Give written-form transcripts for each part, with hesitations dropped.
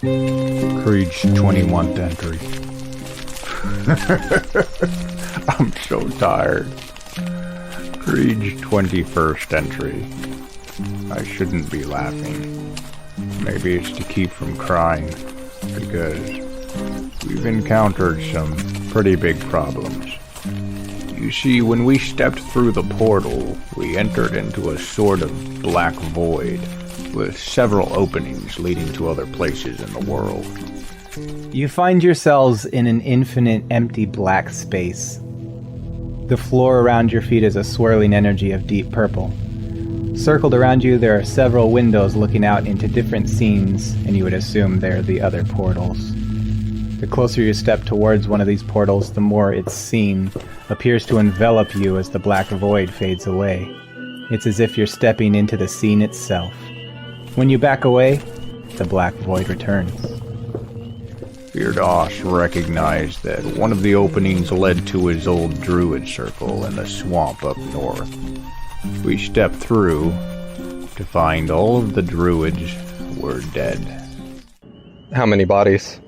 Creed's 21st entry. I'm so tired. Creed's 21st entry. I shouldn't be laughing. Maybe it's to keep from crying, because we've encountered some pretty big problems. You see, when we stepped through the portal, we entered into a sort of black void, with several openings leading to other places in the world. You find yourselves in an infinite empty black space. The floor around your feet is a swirling energy of deep purple. Circled around you, there are several windows looking out into different scenes, and you would assume they're the other portals. The closer you step towards one of these portals, the more its scene appears to envelop you as the black void fades away. It's as if you're stepping into the scene itself. When you back away, the black void returns. Firdaus recognized that one of the openings led to his old druid circle in the swamp up north. We stepped through to find all of the druids were dead. How many bodies?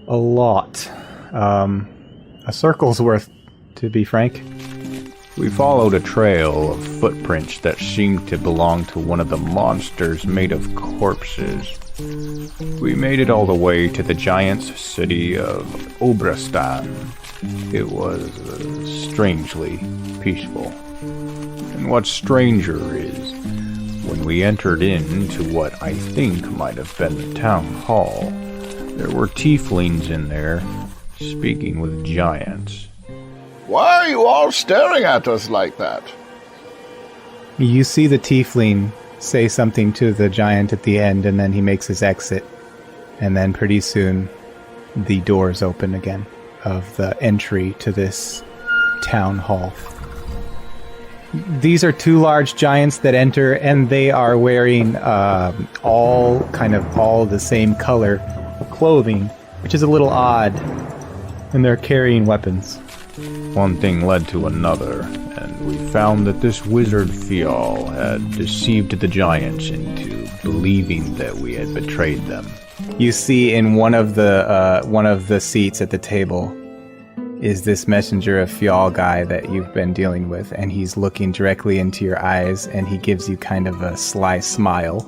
A lot. A circle's worth, to be frank. We followed a trail of footprints that seemed to belong to one of the monsters made of corpses. We made it all the way to the giant's city of Obristan. It was strangely peaceful. And what's stranger is, when we entered into what I think might have been the town hall, there were tieflings in there, speaking with giants. Why are you all staring at us like that? You see the tiefling say something to the giant at the end, and then he makes his exit. And then pretty soon, the doors open again of the entry to this town hall. These are two large giants that enter, and they are wearing all the same color clothing, which is a little odd. And they're carrying weapons. One thing led to another, and we found that this wizard Fial had deceived the giants into believing that we had betrayed them. You see in one of the seats at the table is this messenger of Fial guy that you've been dealing with, and he's looking directly into your eyes, and he gives you kind of a sly smile.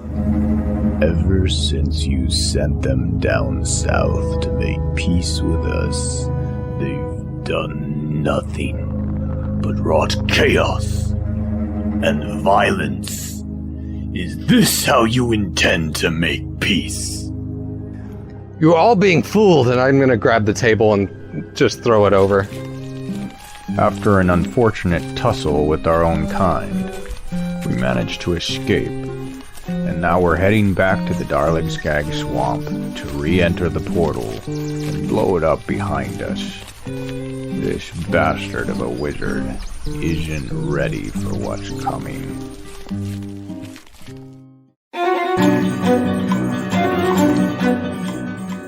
Ever since you sent them down south to make peace with us, they've done nothing but wrought chaos and violence. Is this how you intend to make peace? You're all being fooled, and I'm gonna grab the table and just throw it over. After an unfortunate tussle with our own kind, we managed to escape, and now we're heading back to the Darlingskag swamp to re-enter the portal and blow it up behind us. This bastard of a wizard isn't ready for what's coming.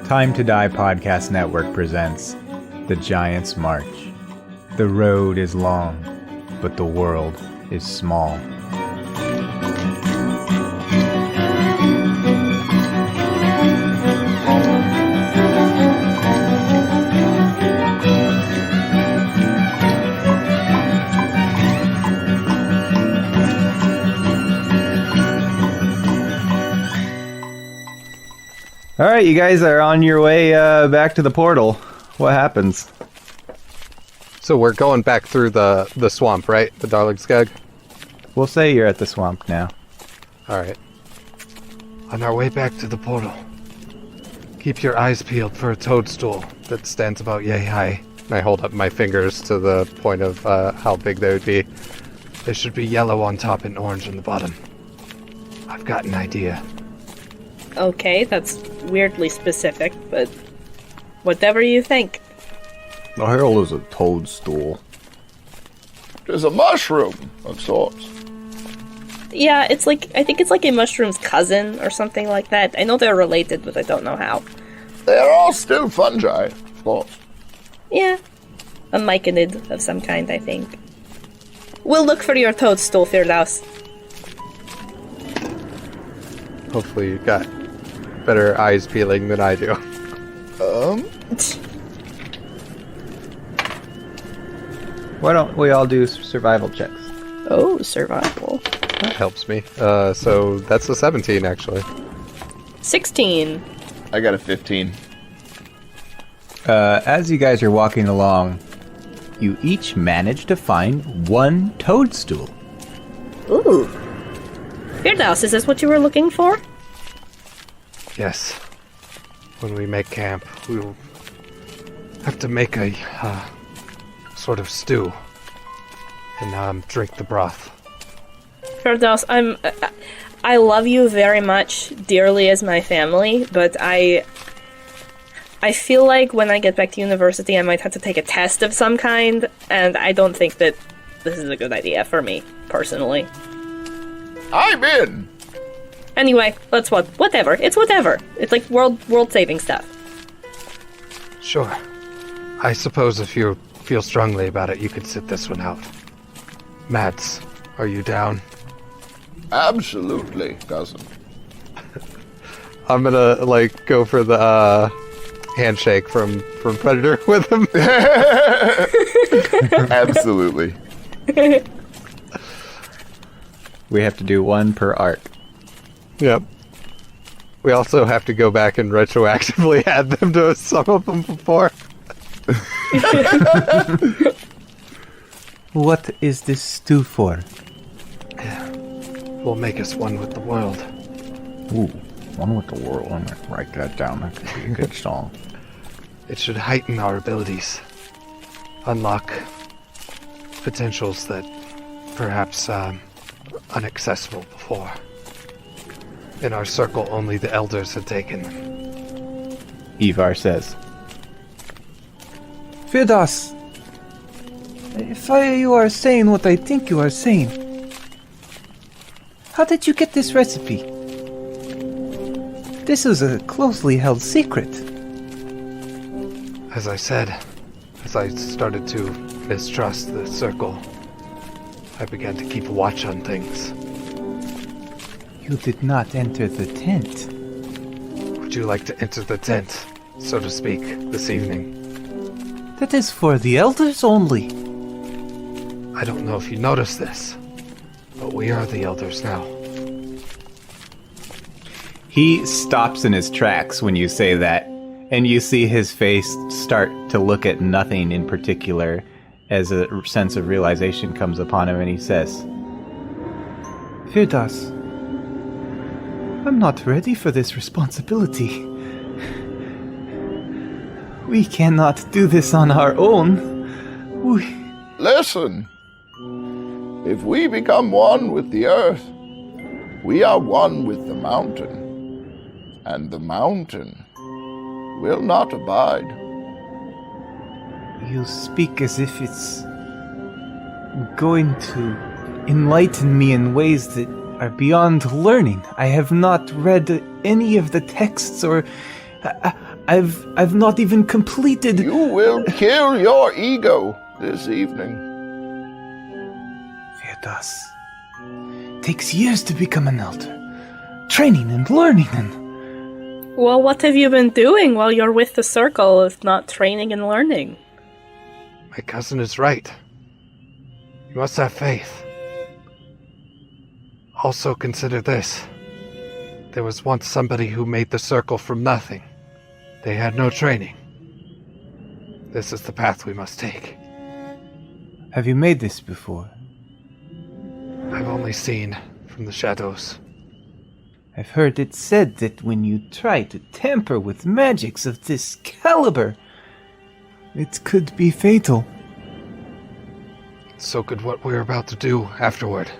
Time to Die Podcast Network presents The Giant's March. The road is long, but the world is small. All right, you guys are on your way back to the portal. What happens? So we're going back through the swamp, right? The Darlingskag? We'll say you're at the swamp now. Alright. On our way back to the portal, keep your eyes peeled for a toadstool that stands about yay high. And I hold up my fingers to the point of how big they would be. They should be yellow on top and orange on the bottom. I've got an idea. Okay, that's weirdly specific, but whatever you think. The hell is a toadstool? There's a mushroom of sorts. Yeah, I think it's like a mushroom's cousin or something like that. I know they're related, but I don't know how. They're all still fungi, of course. Yeah, a myconid of some kind, I think. We'll look for your toadstool, Firdaus. Hopefully you got better eyes peeling than I do. Why don't we all do survival checks? Oh, survival. That helps me. So that's a 17, actually. 16. I got a 15. As you guys are walking along, you each manage to find one toadstool. Ooh. Firdaus, is this what you were looking for? Yes. When we make camp, we will have to make a sort of stew and drink the broth. Firdaus, I love you very much, dearly as my family, but I feel like when I get back to university I might have to take a test of some kind, and I don't think that this is a good idea for me, personally. I'm in! Anyway, let's whatever. It's whatever. It's like world-saving stuff. Sure. I suppose if you feel strongly about it, you could sit this one out. Mads, are you down? Absolutely, cousin. I'm gonna, go for the, handshake from Predator with him. Absolutely. We have to do one per arc. Yep. We also have to go back and retroactively add them to some of them before. What is this stew for? Will make us one with the world. Ooh, one with the world. I'm gonna write that down. That could be a good song. It should heighten our abilities. Unlock potentials that perhaps inaccessible before. In our circle, only the elders had taken. Ivar says. Firdaus, if you are saying what I think you are saying, how did you get this recipe? This is a closely held secret. As I said, as I started to mistrust the circle, I began to keep watch on things. You did not enter the tent. Would you like to enter the tent, so to speak, this evening? That is for the elders only. I don't know if you noticed this, but we are the elders now. He stops in his tracks when you say that, and you see his face start to look at nothing in particular as a sense of realization comes upon him, and he says, Firdaus, I'm not ready for this responsibility. We cannot do this on our own. Listen. If we become one with the earth, we are one with the mountain. And the mountain will not abide. You speak as if it's going to enlighten me in ways that are beyond learning. I have not read any of the texts, or I've not even completed. You will kill your ego this evening. Firdaus, takes years to become an elder. Training and learning and... Well, what have you been doing while you're with the circle if not training and learning? My cousin is right. You must have faith. Also consider this. There was once somebody who made the circle from nothing. They had no training. This is the path we must take. Have you made this before? I've only seen from the shadows. I've heard it said that when you try to tamper with magics of this caliber, it could be fatal. So could what we're about to do afterward.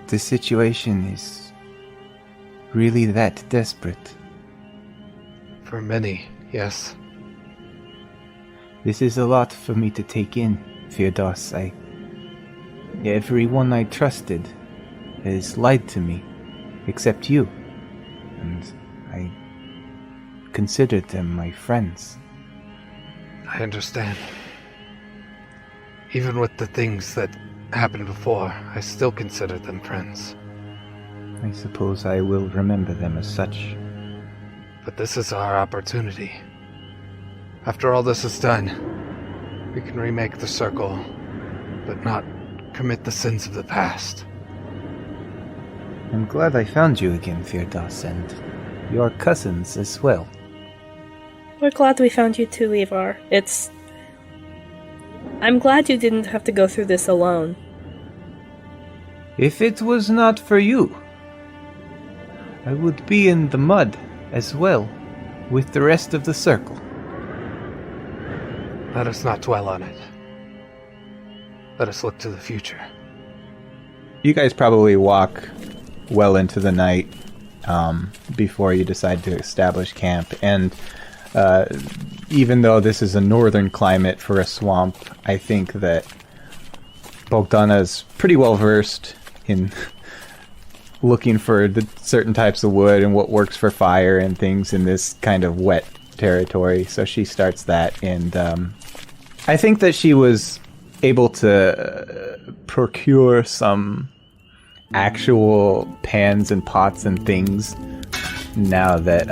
The situation is really that desperate. For many, yes. This is a lot for me to take in, Firdaus. Everyone I trusted has lied to me, except you, and I considered them my friends. I understand. Even with the things that happened before, I still consider them friends. I suppose I will remember them as such. But this is our opportunity. After all this is done, we can remake the circle, but not commit the sins of the past. I'm glad I found you again, Firdas, and your cousins as well. We're glad we found you too, Ivar. I'm glad you didn't have to go through this alone. If it was not for you, I would be in the mud as well, with the rest of the circle. Let us not dwell on it. Let us look to the future. You guys probably walk well into the night before you decide to establish camp, and even though this is a northern climate for a swamp, I think that Bogdana's pretty well versed in looking for the certain types of wood and what works for fire and things in this kind of wet territory. So she starts that, and I think that she was able to procure some actual pans and pots and things now that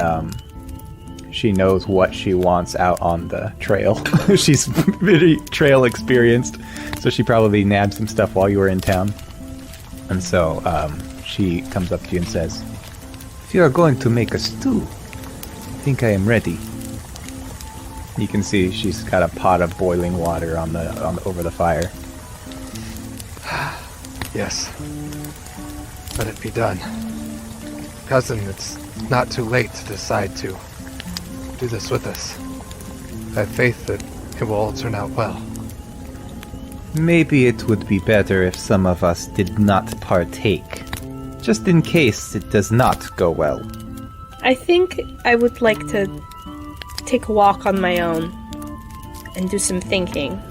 she knows what she wants out on the trail. She's very trail experienced, so she probably nabbed some stuff while you were in town. And so she comes up to you and says, "If you are going to make a stew, I think I am ready." You can see she's got a pot of boiling water on the over the fire. Yes. Let it be done. Cousin, it's not too late to decide to do this with us. I have faith that it will all turn out well. Maybe it would be better if some of us did not partake, just in case it does not go well. I think I would like to take a walk on my own and do some thinking.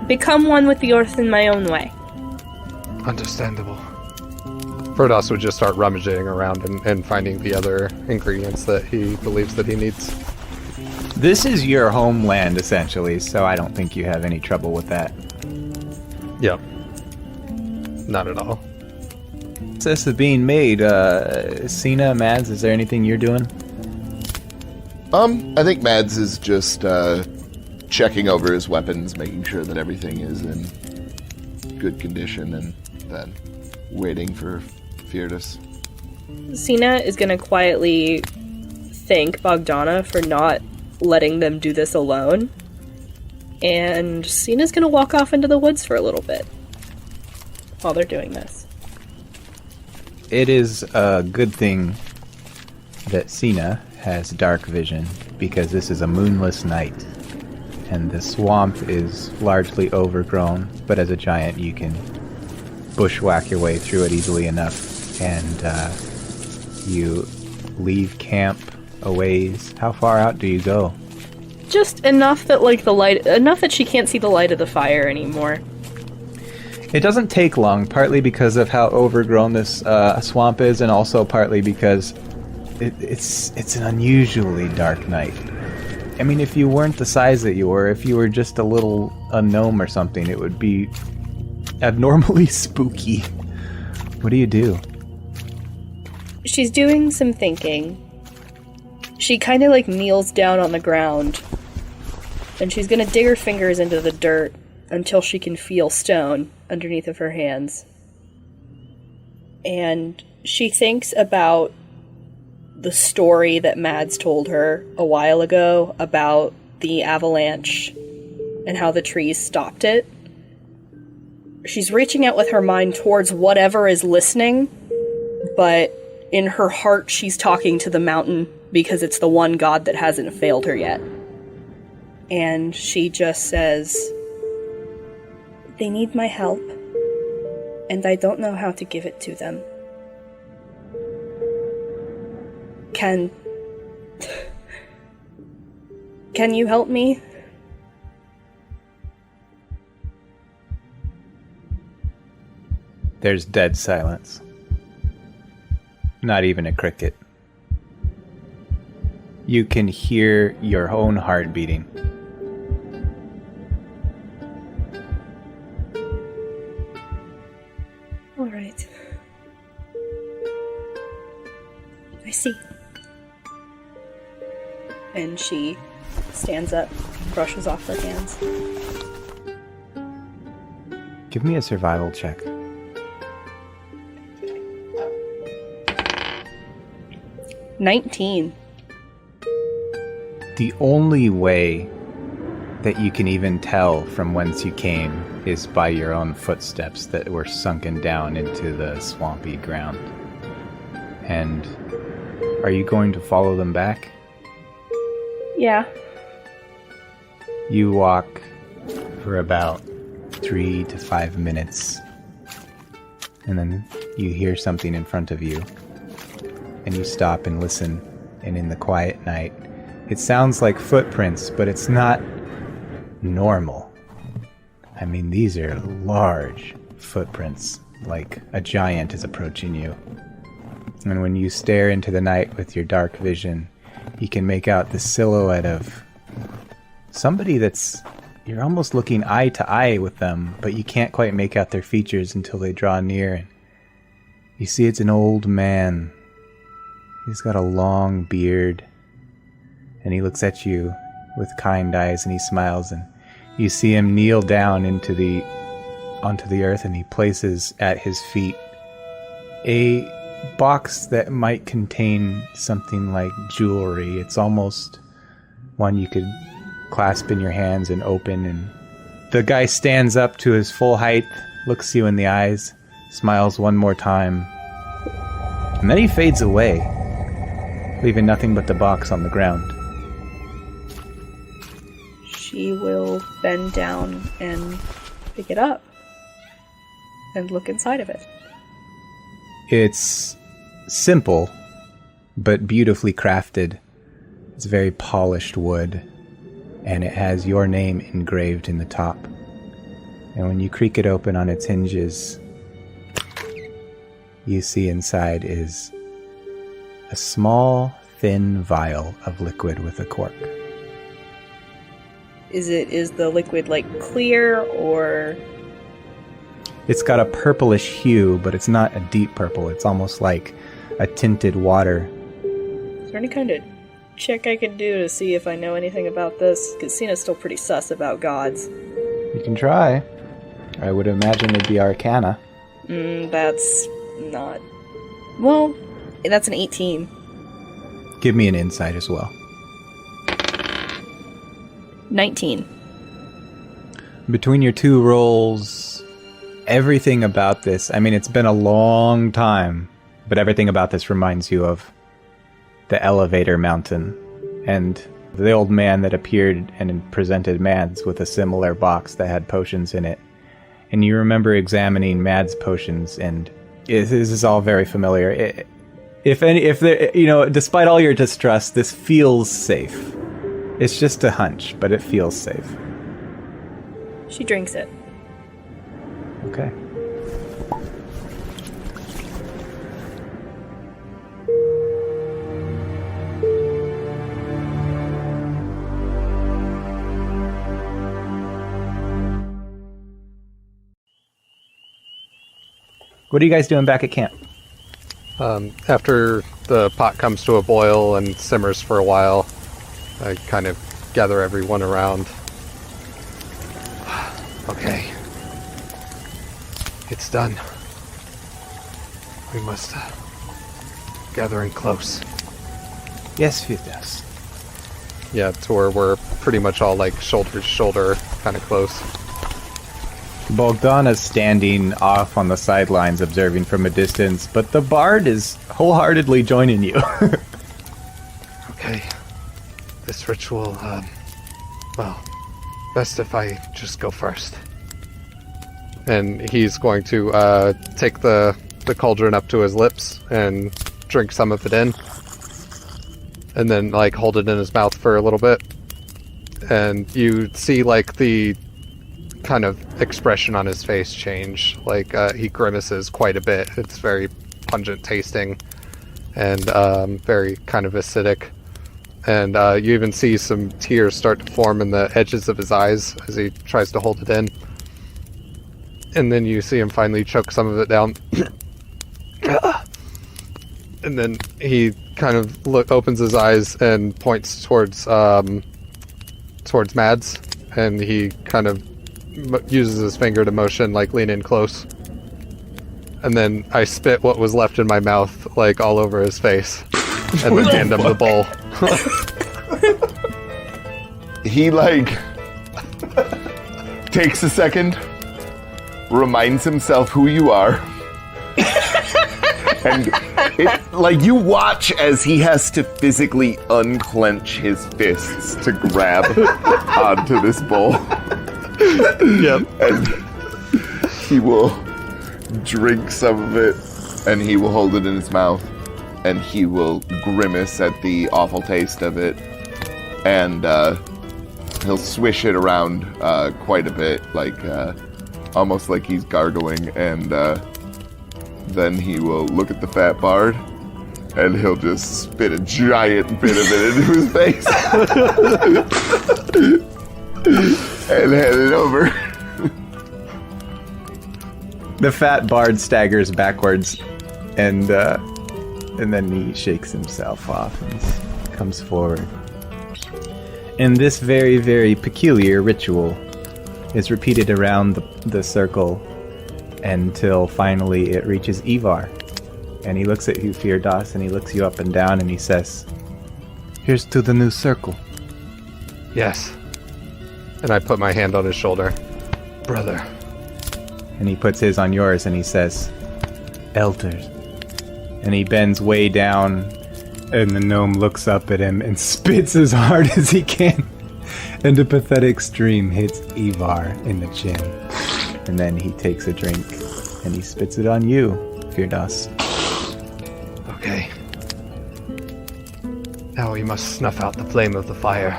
Become one with the earth in my own way. Understandable. Firdas would just start rummaging around and finding the other ingredients that he believes that he needs. This is your homeland, essentially, so I don't think you have any trouble with that. Yep. Not at all. Process is being made. Sina, Mads, is there anything you're doing? I think Mads is just checking over his weapons, making sure that everything is in good condition, and then waiting for Firdas. Sina is gonna quietly thank Bogdana for not letting them do this alone. And Sina's gonna walk off into the woods for a little bit while they're doing this. It is a good thing that Sina has dark vision, because this is a moonless night, and the swamp is largely overgrown, but as a giant you can bushwhack your way through it easily enough, and you leave camp a ways. How far out do you go? Just enough that enough that she can't see the light of the fire anymore. It doesn't take long, partly because of how overgrown this swamp is, and also partly because it's an unusually dark night. I mean, if you weren't the size that you were, if you were just a little gnome or something, it would be abnormally spooky. What do you do? She's doing some thinking. She kind of kneels down on the ground, and she's gonna dig her fingers into the dirt until she can feel stone underneath of her hands. And she thinks about the story that Mads told her a while ago about the avalanche and how the trees stopped it. She's reaching out with her mind towards whatever is listening, but in her heart she's talking to the mountain because it's the one god that hasn't failed her yet. And she just says, "They need my help, and I don't know how to give it to them. Can you help me?" There's dead silence. Not even a cricket. You can hear your own heart beating. All right. see. And she stands up, brushes off her hands. Give me a survival check. 19. The only way that you can even tell from whence you came is by your own footsteps that were sunken down into the swampy ground. And are you going to follow them back? Yeah. You walk for about 3 to 5 minutes, and then you hear something in front of you, and you stop and listen, and in the quiet night, it sounds like footprints, but it's not normal. I mean, these are large footprints, like a giant is approaching you. And when you stare into the night with your dark vision, you can make out the silhouette of somebody you're almost looking eye to eye with them, but you can't quite make out their features until they draw near. And you see it's an old man. He's got a long beard, and he looks at you with kind eyes, and he smiles, and you see him kneel down onto the earth, and he places at his feet a box that might contain something like jewelry. It's almost one you could clasp in your hands and open, and the guy stands up to his full height, looks you in the eyes, smiles one more time, and then he fades away, leaving nothing but the box on the ground. She will bend down and pick it up and look inside of it. It's simple, but beautifully crafted. It's very polished wood, and it has your name engraved in the top. And when you creak it open on its hinges, you see inside is a small, thin vial of liquid with a cork. Is the liquid like clear or? It's got a purplish hue, but it's not a deep purple. It's almost like a tinted water. Is there any kind of check I could do to see if I know anything about this? Because Cena's still pretty sus about gods. You can try. I would imagine it'd be Arcana. That's not... Well, that's an 18. Give me an insight as well. 19. Between your two rolls, everything about this, I mean, it's been a long time, but everything about this reminds you of the elevator mountain and the old man that appeared and presented Mads with a similar box that had potions in it. And you remember examining Mads' potions, and this is all very familiar. Despite all your distrust, this feels safe. It's just a hunch, but it feels safe. She drinks it. Okay. What are you guys doing back at camp? After the pot comes to a boil and simmers for a while, I kind of gather everyone around. Okay. It's done. We must gather in close. Yes, Vitas. Yeah, to where we're pretty much all like shoulder to shoulder, kind of close. Bogdana's standing off on the sidelines observing from a distance, but the bard is wholeheartedly joining you. Okay. This ritual, well, best if I just go first. And he's going to take the cauldron up to his lips and drink some of it in. And then, like, hold it in his mouth for a little bit. And you see, like, the kind of expression on his face change. Like, he grimaces quite a bit. It's very pungent tasting and very kind of acidic. And you even see some tears start to form in the edges of his eyes as he tries to hold it in. And then you see him finally choke some of it down. And then he kind of opens his eyes and points towards Mads, and he kind of uses his finger to motion, like, lean in close. And then I spit what was left in my mouth, like, all over his face, and then hand him the bowl. He, like, takes a second, reminds himself who you are, and like, you watch as he has to physically unclench his fists to grab onto this bowl. Yep. And he will drink some of it, and he will hold it in his mouth, and he will grimace at the awful taste of it, and he'll swish it around quite a bit, like almost like he's gargling, and then he will look at the fat bard, and he'll just spit a giant bit of it into his face and hand it over. The fat bard staggers backwards, and then he shakes himself off and comes forward. And this very, very peculiar ritual is repeated around the circle until finally it reaches Ivar. And he looks at you, Firdaus, and he looks you up and down, and he says, "Here's to the new circle." Yes. And I put my hand on his shoulder. Brother. And he puts his on yours, and he says, "Elders." And he bends way down, and the gnome looks up at him and spits as hard as he can. And a pathetic stream hits Ivar in the chin. And then he takes a drink, and he spits it on you, Firdaus. Okay. Now we must snuff out the flame of the fire.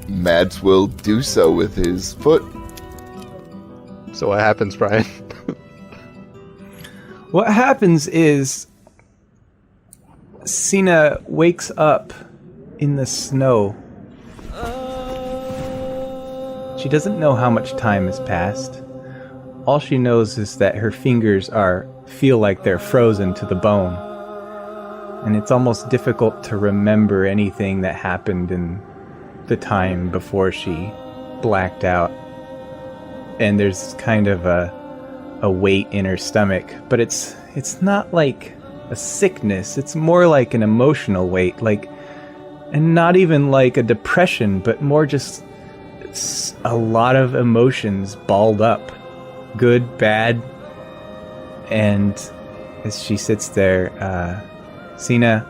Mads will do so with his foot. So what happens, Brian? What happens is Sina wakes up in the snow. She doesn't know how much time has passed. All she knows is that her fingers feel like they're frozen to the bone. And it's almost difficult to remember anything that happened in the time before she blacked out. And there's kind of a weight in her stomach, but it's not like a sickness. It's more like an emotional weight, and not even like a depression, but more just a lot of emotions balled up, good, bad. And as she sits there, Sina,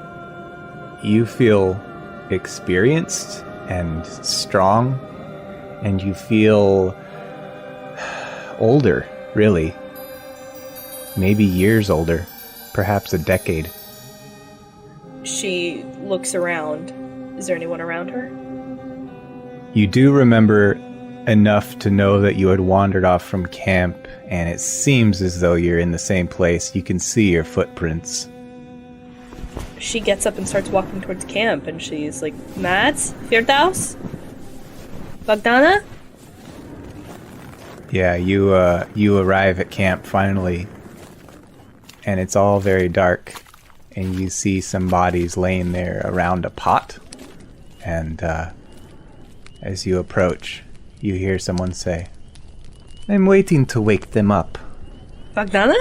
you feel experienced and strong, and you feel older, really. Maybe years older, perhaps a decade. She looks around. Is there anyone around her? You do remember enough to know that you had wandered off from camp, and it seems as though you're in the same place. You can see your footprints. She gets up and starts walking towards camp, and she's like, Mads? Firdaus? Bogdana? Yeah, you arrive at camp finally, and it's all very dark, and you see some bodies laying there around a pot, and as you approach, you hear someone say, "I'm waiting to wake them up. Bogdana?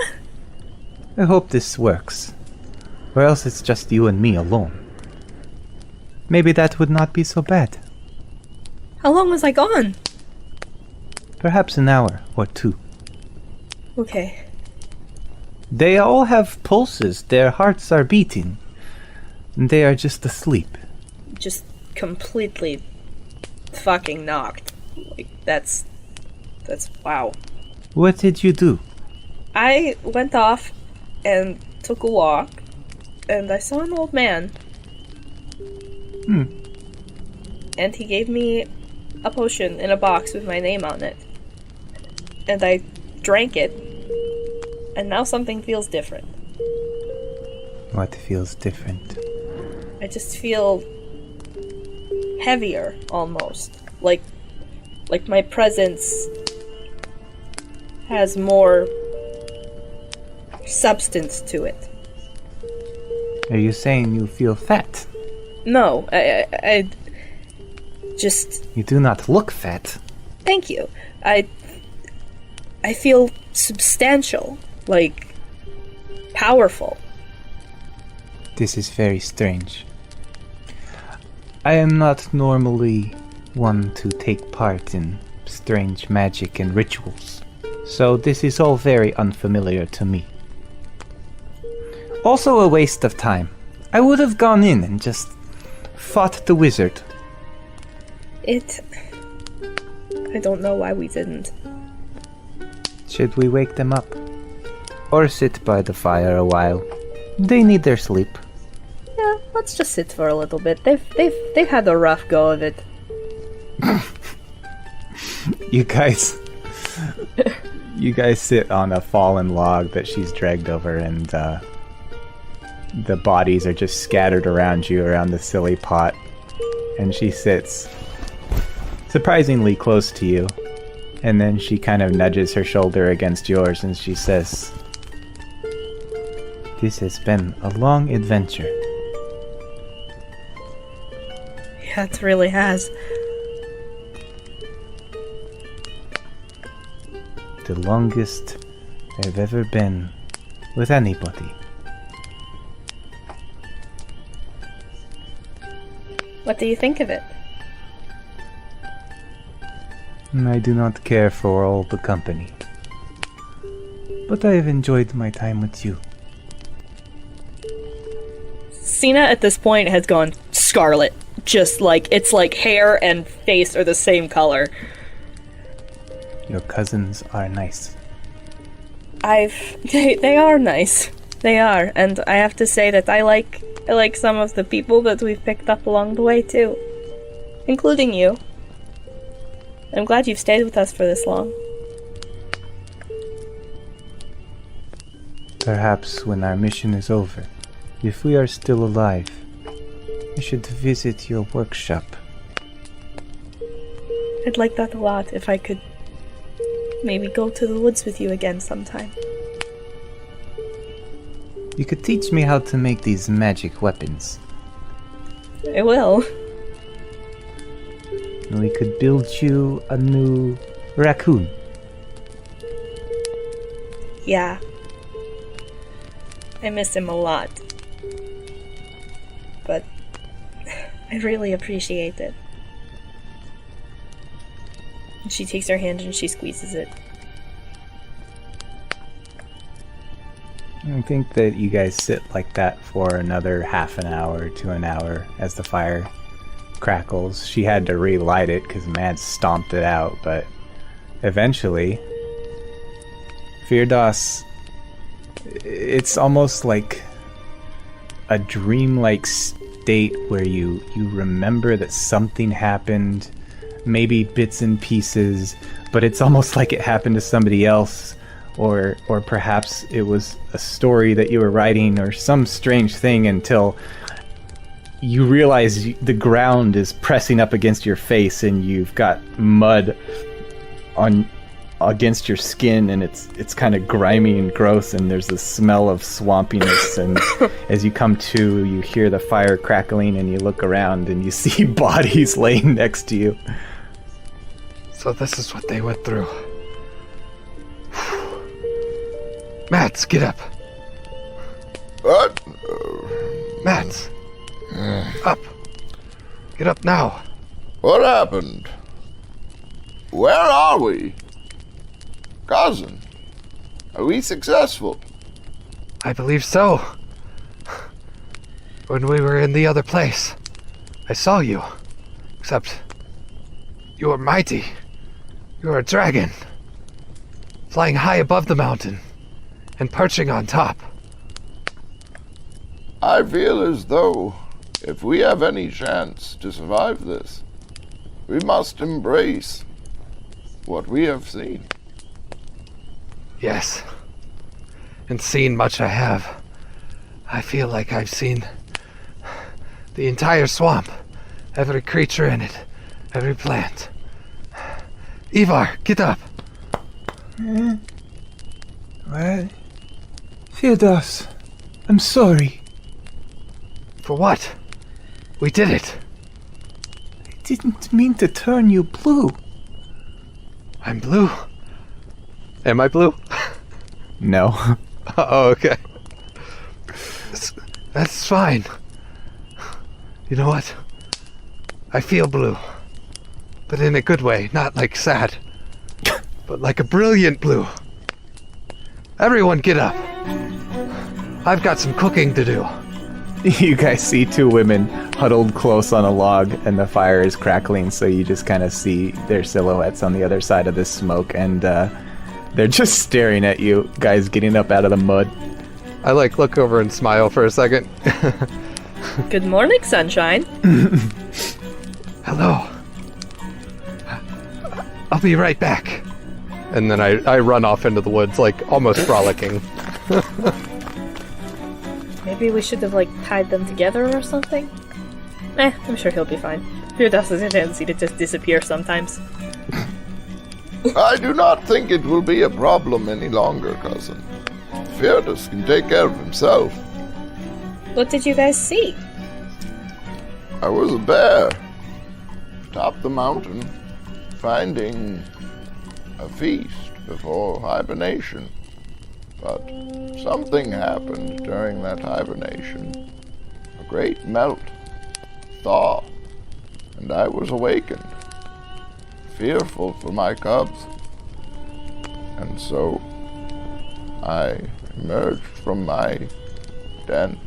I hope this works, or else it's just you and me alone. Maybe that would not be so bad. How long was I gone? Perhaps an hour or two. Okay. They all have pulses, their hearts are beating. They are just asleep." Just completely fucking knocked. Like, that's wow. "What did you do?" I went off and took a walk, and I saw an old man. And he gave me a potion in a box with my name on it. And I drank it, and now something feels different. What feels different? I just feel heavier, almost. Like my presence has more substance to it. Are you saying you feel fat? No, I just You do not look fat. thank you. I feel substantial, like powerful. This is very strange. I am not normally one to take part in strange magic and rituals, so this is all very unfamiliar to me. Also a waste of time. I would have gone in and just fought the wizard. I don't know why we didn't. Should we wake them up? Or sit by the fire a while? They need their sleep. Yeah, let's just sit for a little bit. They've had a rough go of it. You guys sit on a fallen log that she's dragged over, and the bodies are just scattered around you around the silly pot. And she sits surprisingly close to you. And then she kind of nudges her shoulder against yours and she says, "This has been a long adventure." Yeah, it really has. The longest I've ever been with anybody. What do you think of it? I do not care for all the company. But I have enjoyed my time with you. Cena at this point has gone scarlet. Just like, it's like hair and face are the same color. Your cousins are nice. They are nice. They are, and I have to say that I like some of the people that we've picked up along the way too. Including you. I'm glad you've stayed with us for this long. Perhaps when our mission is over, if we are still alive, I should visit your workshop. I'd like that a lot if I could maybe go to the woods with you again sometime. You could teach me how to make these magic weapons. I will. And we could build you a new raccoon. Yeah. I miss him a lot. But I really appreciate it. And she takes her hand and she squeezes it. I think that you guys sit like that for another half an hour to an hour as the fire crackles. She had to relight it because Mads stomped it out, but eventually, Firdaus, it's almost like a dreamlike state where you remember that something happened, maybe bits and pieces, but it's almost like it happened to somebody else, or perhaps it was a story that you were writing or some strange thing, until you realize the ground is pressing up against your face and you've got mud against your skin, and it's kind of grimy and gross, and there's this smell of swampiness. And as you come to, you hear the fire crackling and you look around and you see bodies laying next to you. So this is what they went through. Mats, get up. What? Mats. Up. Get up now. What happened? Where are we? Cousin, are we successful? I believe so. When we were in the other place, I saw you. Except, you were mighty. You were a dragon. Flying high above the mountain and perching on top. I feel as though, if we have any chance to survive this, we must embrace what we have seen. Yes. And seen much I have. I feel like I've seen the entire swamp. Every creature in it. Every plant. Ivar, get up. What? Firdaus, I'm sorry. For what? We did it. I didn't mean to turn you blue. I'm blue. Am I blue? No. Oh, okay. That's fine. You know what? I feel blue. But in a good way, not like sad. But like a brilliant blue. Everyone get up. I've got some cooking to do. You guys see two women huddled close on a log, and the fire is crackling, so you just kind of see their silhouettes on the other side of this smoke, and they're just staring at you, guys getting up out of the mud. I look over and smile for a second. Good morning, sunshine. Hello. I'll be right back. And then I run off into the woods, like, almost frolicking. Maybe we should have, tied them together or something? I'm sure he'll be fine. Firdaus has a tendency to just disappear sometimes. I do not think it will be a problem any longer, cousin. Firdaus can take care of himself. What did you guys see? I was a bear. Atop the mountain, finding a feast before hibernation. But something happened during that hibernation. A great melt, thaw, and I was awakened, fearful for my cubs. And so I emerged from my den,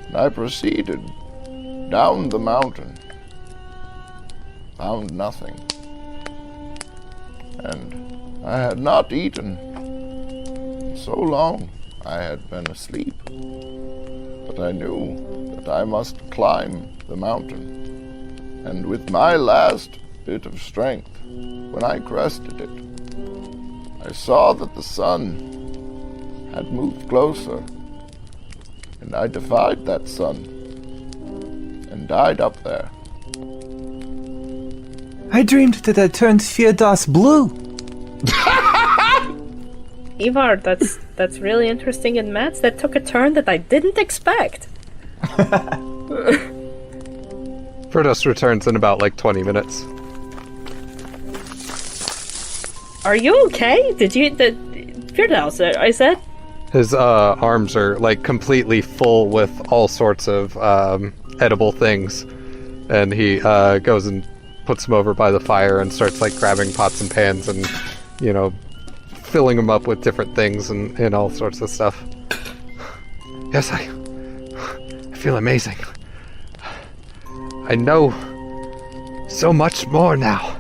and I proceeded down the mountain. Found nothing. And I had not eaten. So long I had been asleep. But I knew that I must climb the mountain. And with my last bit of strength, when I crested it, I saw that the sun had moved closer. And I defied that sun and died up there. I dreamed that I turned Firdaus blue. Ivar, that's really interesting, and Mads, that took a turn that I didn't expect. Firdaus returns in about 20 minutes. Are you okay? Firdaus, I said? His arms are completely full with all sorts of edible things, and he goes and puts them over by the fire and starts grabbing pots and pans and filling them up with different things and all sorts of stuff. Yes, I feel amazing. I know so much more now.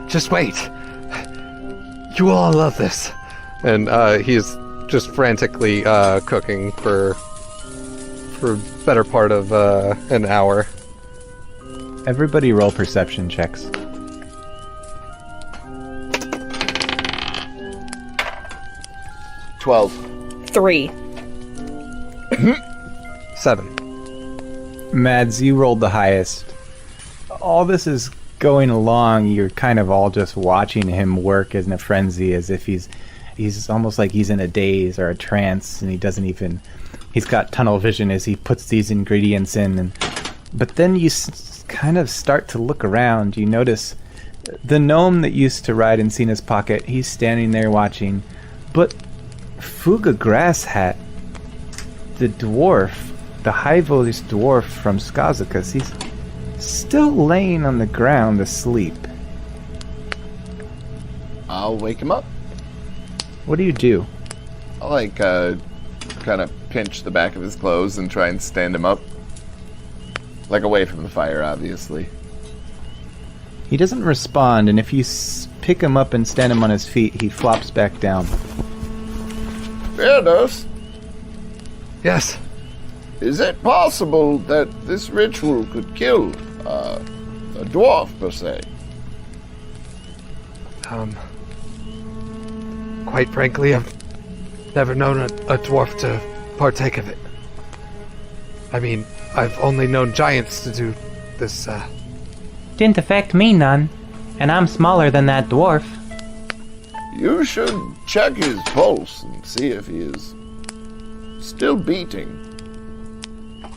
Just wait. You all love this. And he's just frantically cooking for better part of an hour. Everybody roll perception checks. 12. 3. 7. Mads, you rolled the highest. All this is going along, you're kind of all just watching him work in a frenzy, as if he's almost like he's in a daze or a trance, and he's got tunnel vision as he puts these ingredients in. But then you kind of start to look around. You notice the gnome that used to ride in Cena's pocket, he's standing there watching. But Fuga Grasshat, the dwarf, the high-voiced dwarf from Skazakas, he's still laying on the ground asleep. I'll wake him up. What do you do? I'll kind of pinch the back of his clothes and try and stand him up. Away from the fire, obviously. He doesn't respond, and if you pick him up and stand him on his feet, he flops back down. Firdaus, Yes. is it possible that this ritual could kill a dwarf, per se? Quite frankly, I've never known a dwarf to partake of it. I mean, I've only known giants to do this, Didn't affect me none, and I'm smaller than that dwarf. You should check his pulse and see if he is still beating.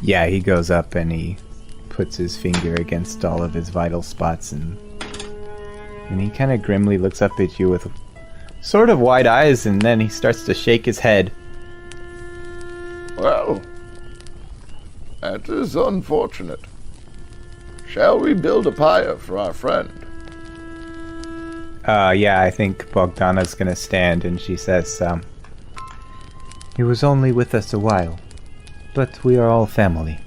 Yeah, he goes up and he puts his finger against all of his vital spots, and he kind of grimly looks up at you with sort of wide eyes, and then he starts to shake his head. Well, that is unfortunate. Shall we build a pyre for our friend? Yeah, I think Bogdana's gonna stand, and she says, he was only with us a while, but we are all family.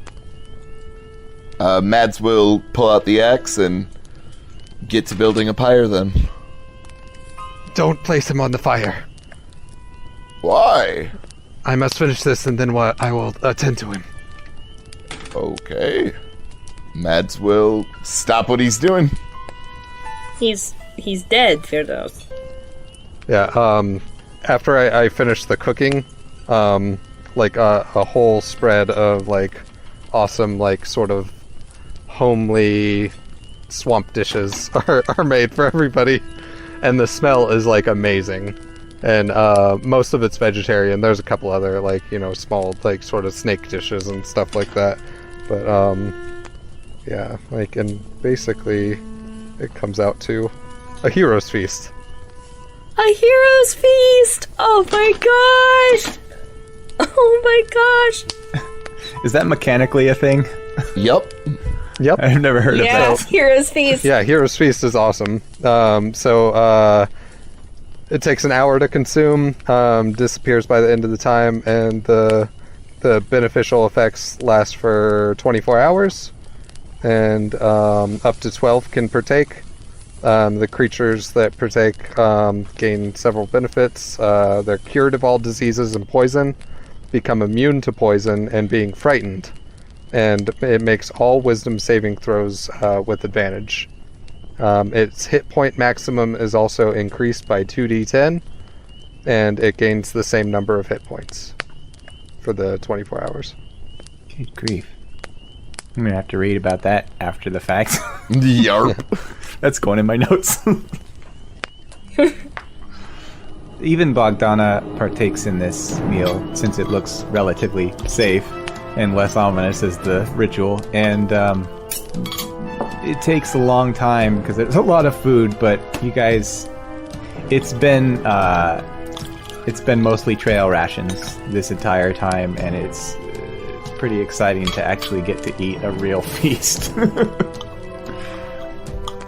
Mads will pull out the axe and get to building a pyre then. Don't place him on the fire. Why? I must finish this and then I will attend to him. Okay. Mads will stop what he's doing. He's dead, Firdaus. Yeah, after I finish the cooking, like a whole spread of like awesome, like sort of homely swamp dishes are made for everybody, and the smell is like amazing. And most of it's vegetarian. There's a couple other like, you know, small like sort of snake dishes and stuff like that. But yeah, like, and basically it comes out to a hero's feast. A hero's feast! Oh my gosh! Oh my gosh! Is that mechanically a thing? Yep. Yep. I've never heard of Yeah, that. hero's feast. Yeah, Hero's Feast is awesome. It takes an hour to consume, disappears by the end of the time, and the beneficial effects last for 24 hours, and up to 12 can partake. The creatures that partake gain several benefits. They're cured of all diseases and poison, become immune to poison and being frightened, and it makes all wisdom saving throws with advantage. Its hit point maximum is also increased by 2d10, and it gains the same number of hit points for the 24 hours. Good grief. I'm gonna have to read about that after the fact. Yarp. That's going in my notes. Even Bogdana partakes in this meal, since it looks relatively safe and less ominous as the ritual, and it takes a long time because there's a lot of food, but you guys, it's been mostly trail rations this entire time, and it's pretty exciting to actually get to eat a real feast.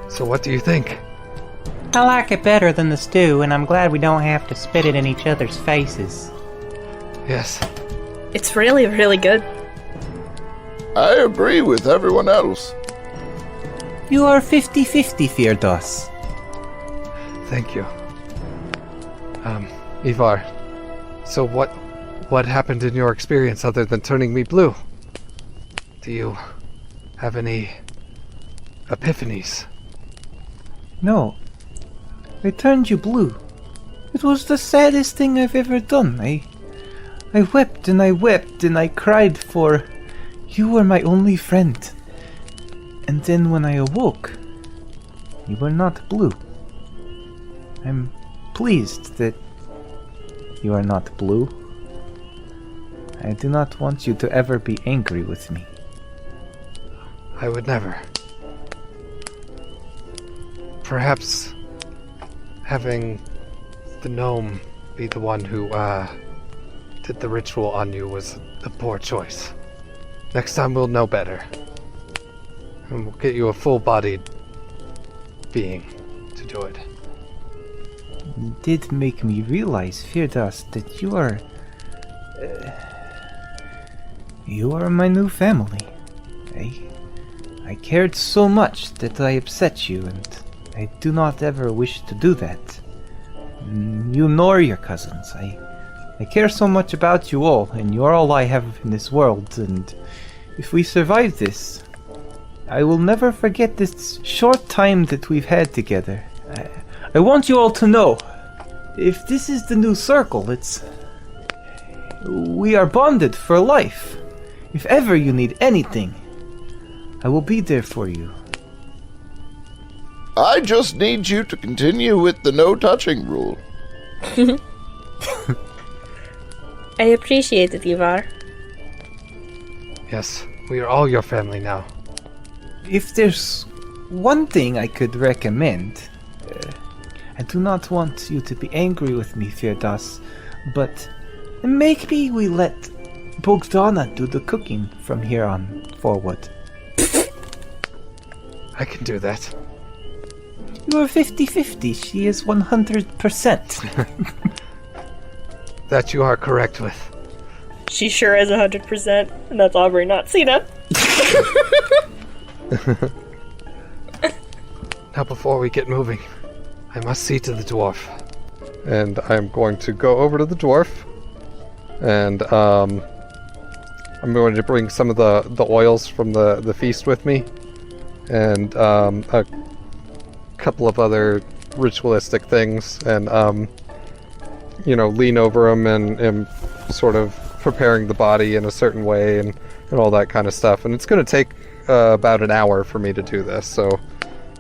So what do you think? I like it better than the stew, and I'm glad we don't have to spit it in each other's faces. Yes. It's really, really good. I agree with everyone else. You are 50-50, Firdaus. Thank you. Ivar, so what happened in your experience other than turning me blue? Do you have any epiphanies? No. I turned you blue. It was the saddest thing I've ever done. I wept and I wept and I cried, for you were my only friend. And then when I awoke, you were not blue. I'm pleased that you are not blue. I do not want you to ever be angry with me. I would never. Perhaps having the gnome be the one who did the ritual on you was a poor choice. Next time we'll know better. And we'll get you a full-bodied being to do it. It did make me realize, Firdaus, that you are my new family. I cared so much that I upset you, and I do not ever wish to do that. You nor your cousins. I care so much about you all, and you're all I have in this world, and if we survive this, I will never forget this short time that we've had together. I want you all to know, if this is the new circle, we are bonded for life. If ever you need anything, I will be there for you. I just need you to continue with the no touching rule. I appreciate it, Ivar. Yes, we are all your family now. If there's one thing I could recommend, I do not want you to be angry with me, Firdas, but maybe we let Bogdana do the cooking from here on forward. I can do that. You are 50-50. She is 100%. That you are correct with. She sure is 100%, and that's Aubrey, not Cena. Now before we get moving, I must see to the dwarf. And I'm going to go over to the dwarf, and I'm going to bring some of the oils from the feast with me, and a couple of other ritualistic things, and lean over them and sort of preparing the body in a certain way and all that kind of stuff. And it's going to take about an hour for me to do this, so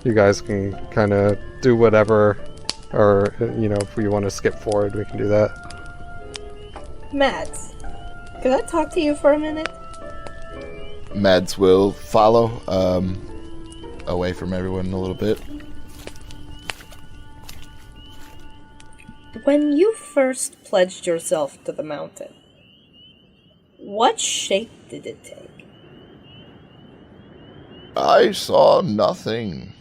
you guys can kind of do whatever, or if we want to skip forward, we can do that. Mads, could I talk to you for a minute? Mads will follow away from everyone a little bit. When you first pledged yourself to the mountain, what shape did it take? I saw nothing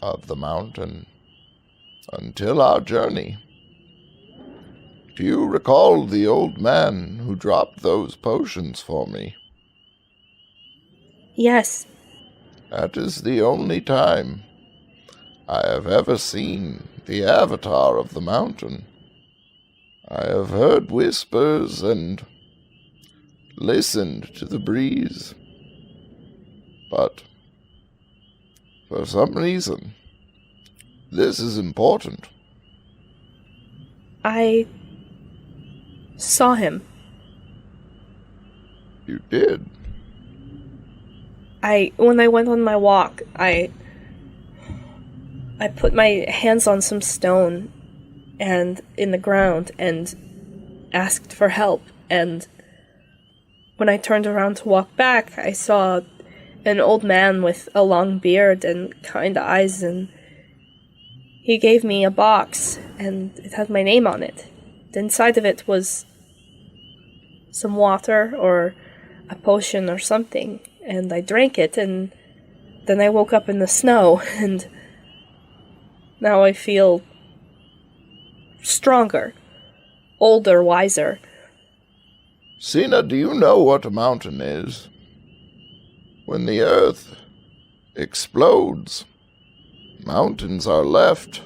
of the mountain until our journey. Do you recall the old man who dropped those potions for me? Yes. That is the only time I have ever seen the avatar of the mountain. I have heard whispers and listened to the breeze, but for some reason, this is important. I saw him. You did? When I went on my walk, I put my hands on some stone and in the ground and asked for help, and when I turned around to walk back, I saw an old man with a long beard and kind eyes, and he gave me a box, and it had my name on it. The inside of it was some water or a potion or something, and I drank it, and then I woke up in the snow, and now I feel stronger, older, wiser. Sina, do you know what a mountain is? When the earth explodes, mountains are left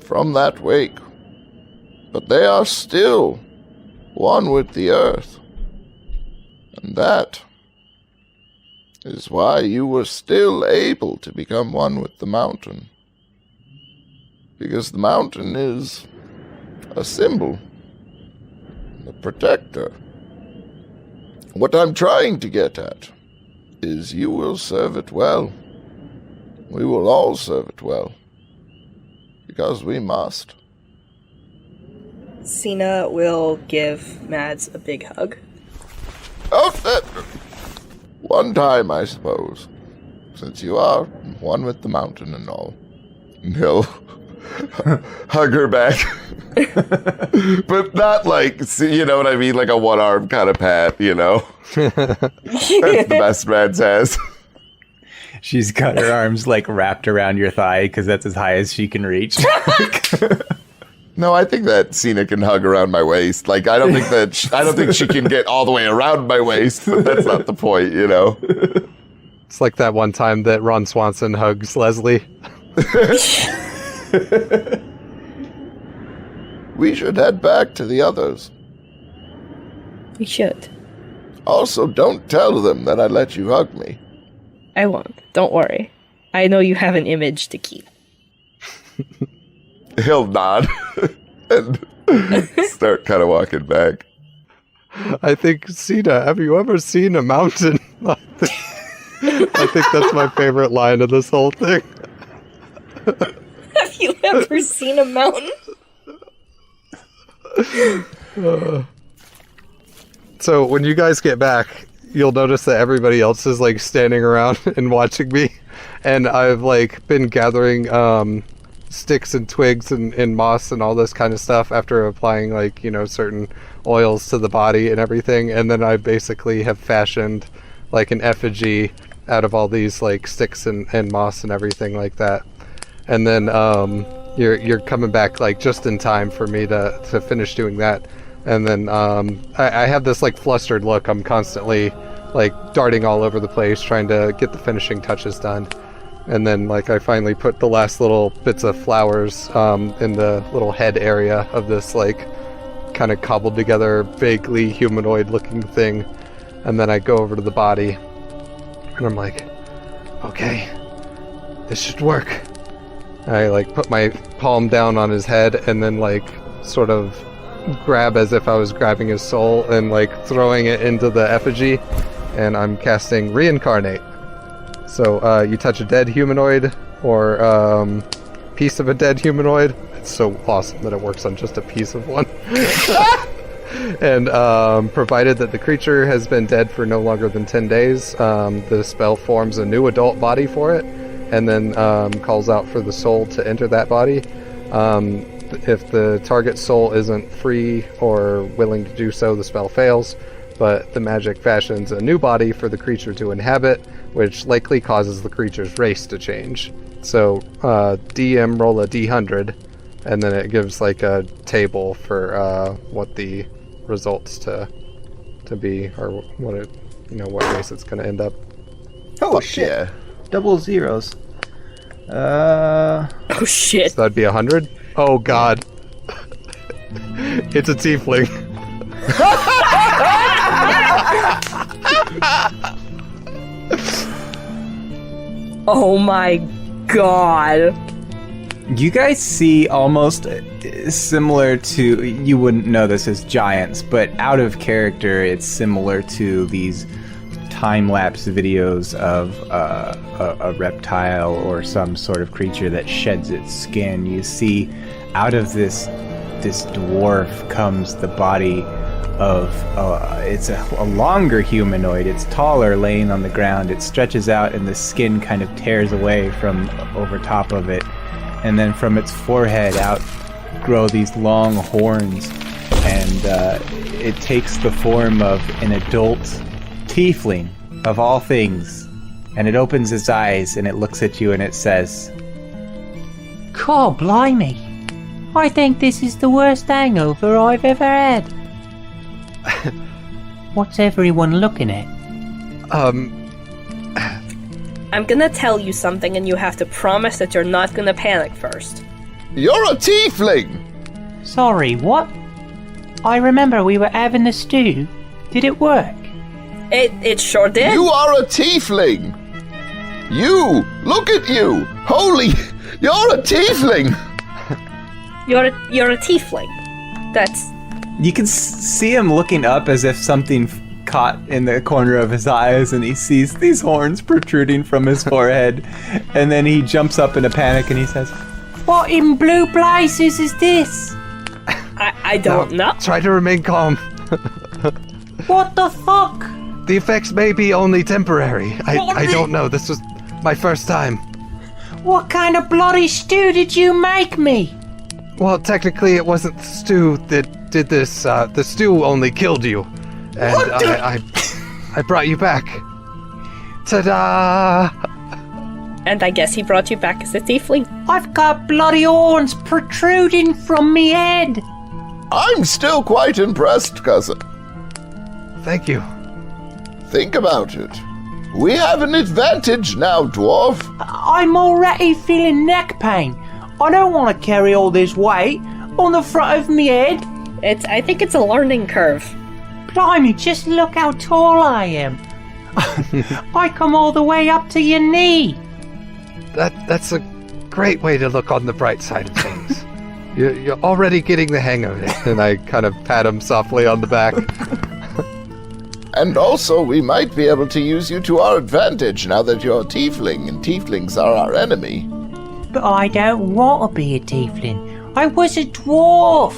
from that wake, but they are still one with the earth. And that is why you were still able to become one with the mountain. Because the mountain is a symbol, a protector. What I'm trying to get at is you will serve it well. We will all serve it well. Because we must. Sina will give Mads a big hug. Oh, that... One time, I suppose. Since you are one with the mountain and all. And he'll hug her back. But not like, you know what I mean? Like a one-arm kind of pat, you know? That's the best Mads has. She's got her arms like wrapped around your thigh because that's as high as she can reach. No, I think that Sina can hug around my waist. Like, I don't think that I don't think she can get all the way around my waist, but that's not the point, you know? It's like that one time that Ron Swanson hugs Leslie. We should head back to the others. We should. Also, don't tell them that I let you hug me. I won't. Don't worry. I know you have an image to keep. He'll nod and start kind of walking back. I think, Sina, have you ever seen a mountain? I think that's my favorite line of this whole thing. Have you ever seen a mountain? So when you guys get back, you'll notice that everybody else is like standing around and watching me, and I've like been gathering sticks and twigs and moss and all this kind of stuff after applying like, you know, certain oils to the body and everything, and then I basically have fashioned like an effigy out of all these like sticks and moss and everything like that. And then you're coming back like just in time for me to finish doing that. And then I have this like flustered look. I'm constantly like darting all over the place trying to get the finishing touches done. And then like I finally put the last little bits of flowers in the little head area of this like kind of cobbled together vaguely humanoid looking thing. And then I go over to the body and I'm like, okay, this should work. I like put my palm down on his head and then like sort of grab as if I was grabbing his soul and like throwing it into the effigy, and I'm casting Reincarnate. So you touch a dead humanoid or piece of a dead humanoid. It's so awesome that it works on just a piece of one. And provided that the creature has been dead for no longer than 10 days, the spell forms a new adult body for it, and then calls out for the soul to enter that body. If the target soul isn't free or willing to do so, the spell fails, but the magic fashions a new body for the creature to inhabit, which likely causes the creature's race to change. So DM roll a d100, and then it gives like a table for what the results to be, or what it, you know, what race it's going to end up. Oh Fuck shit! yeah. Double zeros. Oh shit. So that'd be 100. Oh god. It's a tiefling. Oh my god. You guys see almost similar to, you wouldn't know this as giants, but out of character, it's similar to these time-lapse videos of a reptile or some sort of creature that sheds its skin. You see out of this dwarf comes the body of it's a longer humanoid. It's taller, laying on the ground. It stretches out and the skin kind of tears away from over top of it, and then from its forehead out grow these long horns, and it takes the form of an adult tiefling of all things, and it opens its eyes and it looks at you and it says, God blimey, I think this is the worst hangover I've ever had. What's everyone looking at? I'm gonna tell you something and you have to promise that you're not gonna panic first. You're a tiefling! Sorry, what? I remember we were having a stew. Did it work? It sure did. You are a tiefling! You! Look at you! Holy! You're a tiefling! You're a tiefling. That's... you can see him looking up as if something caught in the corner of his eyes, and he sees these horns protruding from his forehead, and then he jumps up in a panic and he says, What in blue blazes is this? I don't know. Try to remain calm. What the fuck? The effects may be only temporary. I don't know. This was my first time. What kind of bloody stew did you make me? Well, technically it wasn't the stew that did this. The stew only killed you. And I brought you back. Ta-da! And I guess he brought you back as a tiefling. I've got bloody horns protruding from me head. I'm still quite impressed, cousin. Thank you. Think about it. We have an advantage now, dwarf. I'm already feeling neck pain. I don't want to carry all this weight on the front of me head. I think it's a learning curve. Blimey, just look how tall I am. I come all the way up to your knee. That's a great way to look on the bright side of things. You're already getting the hang of it. And I kind of pat him softly on the back. And also, we might be able to use you to our advantage now that you're a tiefling, and tieflings are our enemy. But I don't want to be a tiefling. I was a dwarf.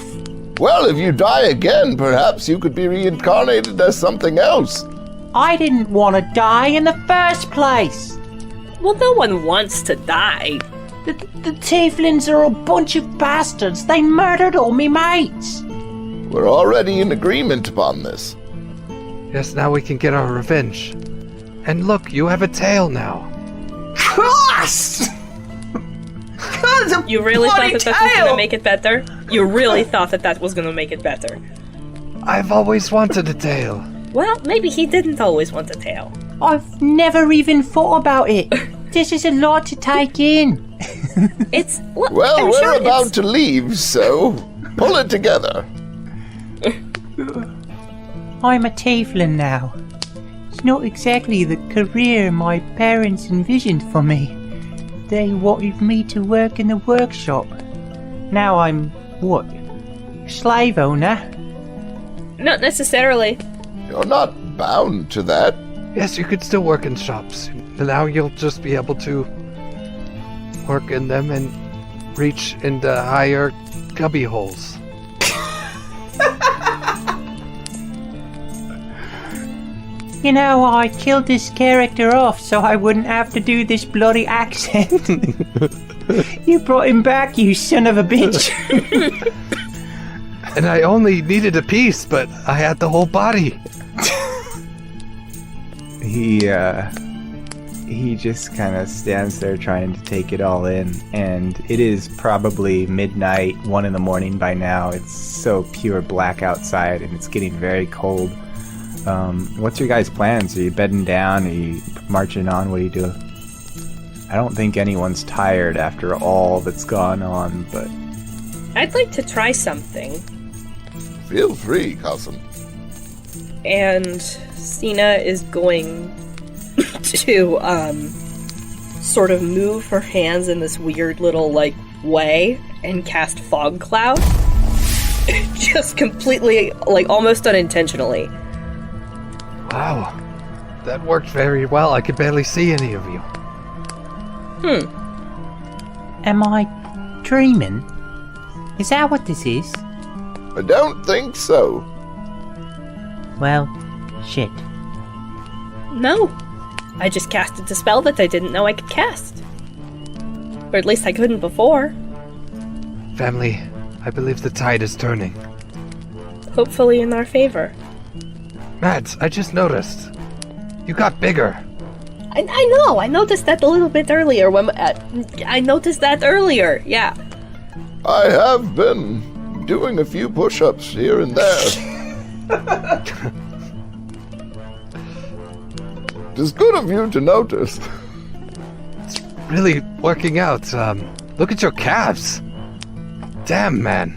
Well, if you die again, perhaps you could be reincarnated as something else. I didn't want to die in the first place. Well, no one wants to die. The Tieflings are a bunch of bastards. They murdered all me mates. We're already in agreement upon this. Yes, now we can get our revenge. And look, you have a tail now. Christ! You really thought that was going to make it better? You really thought that was going to make it better? I've always wanted a tail. Well, maybe he didn't always want a tail. I've never even thought about it. This is a lot to take in. It's... Well, I'm we're sure about to leave, so pull it together. I'm a tiefling now. It's not exactly the career my parents envisioned for me. They wanted me to work in the workshop. Now I'm, what, slave owner? Not necessarily. You're not bound to that. Yes, you could still work in shops. Now you'll just be able to work in them and reach into higher cubby holes. You know, I killed this character off so I wouldn't have to do this bloody accent. You brought him back, you son of a bitch. And I only needed a piece, but I had the whole body. He just kind of stands there trying to take it all in, and it is probably midnight, 1 a.m. by now. It's so pure black outside, and it's getting very cold. What's your guys' plans? Are you bedding down? Are you marching on? What do you do? I don't think anyone's tired after all that's gone on, but... I'd like to try something. Feel free, cousin. And Sina is going to, sort of move her hands in this weird little, way and cast Fog Cloud. Just completely, almost unintentionally. Wow. That worked very well. I could barely see any of you. Am I dreaming? Is that what this is? I don't think so. Well, shit. No. I just casted a spell that I didn't know I could cast. Or at least I couldn't before. Family, I believe the tide is turning. Hopefully in our favor. Mads, I just noticed. You got bigger. I know. I noticed that a little bit earlier. I noticed that earlier. Yeah. I have been doing a few push-ups here and there. It's good of you to notice. It's really working out. Look at your calves. Damn, man.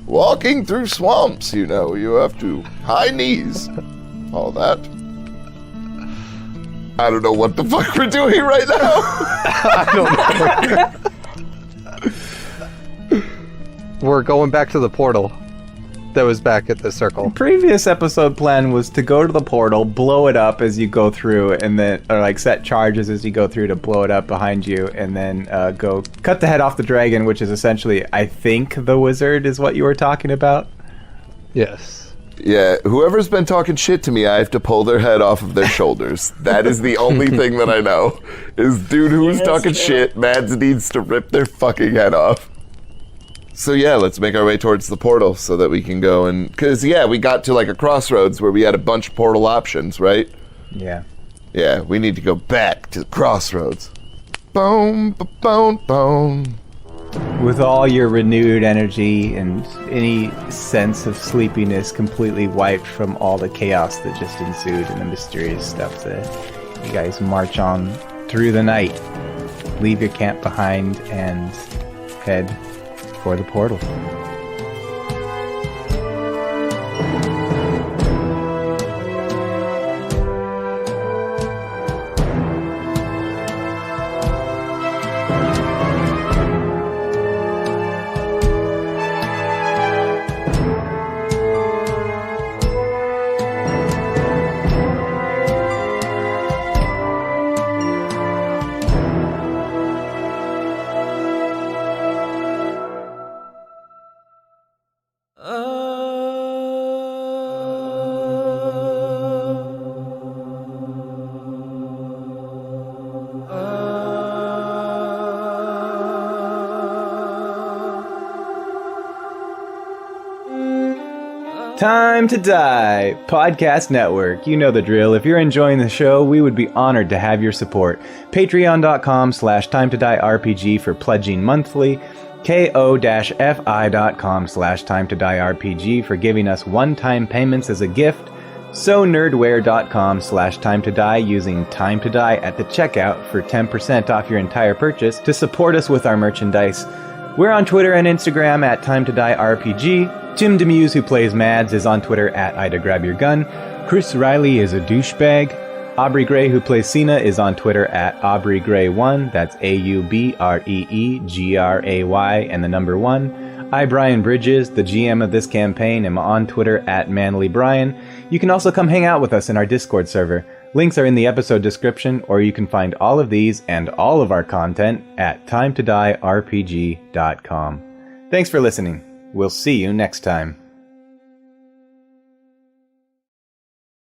Walking through swamps, you know, you have to high knees. All that. I don't know what the fuck we're doing right now. I don't know. We're going back to the portal that was back at the circle. Previous episode plan was to go to the portal, blow it up as you go through, and then, or set charges as you go through to blow it up behind you, and then go cut the head off the dragon, which is essentially, I think, the wizard is what you were talking about. Yes. Yeah, whoever's been talking shit to me, I have to pull their head off of their shoulders. That is the only thing that I know. Is dude who's talking shit, Mads needs to rip their fucking head off. So yeah, let's make our way towards the portal so that we can go and... Because yeah, we got to a crossroads where we had a bunch of portal options, right? Yeah. Yeah, we need to go back to the crossroads. Boom, boom, boom. With all your renewed energy and any sense of sleepiness completely wiped from all the chaos that just ensued and the mysterious stuff that you guys march on through the night, leave your camp behind, and head for the portal. Time to Die Podcast Network. You know the drill. If you're enjoying the show, we would be honored to have your support. Patreon.com/TimeToDieRPG for pledging monthly. ko-fi.com/TimeToDieRPG for giving us one-time payments as a gift. SoNerdware.com/TimeToDie using Time to Die at the checkout for 10% off your entire purchase to support us with our merchandise. We're on Twitter and Instagram at TimeToDieRPG. Jim Demuse, who plays Mads, is on Twitter at IdaGrabYourGun. Chris Riley is a douchebag. Aubrey Gray, who plays Cena, is on Twitter at AubreyGray1. That's AubreeGray and the number 1. I, Brian Bridges, the GM of this campaign, am on Twitter at ManlyBrian. You can also come hang out with us in our Discord server. Links are in the episode description, or you can find all of these and all of our content at TimeToDieRPG.com. Thanks for listening. We'll see you next time.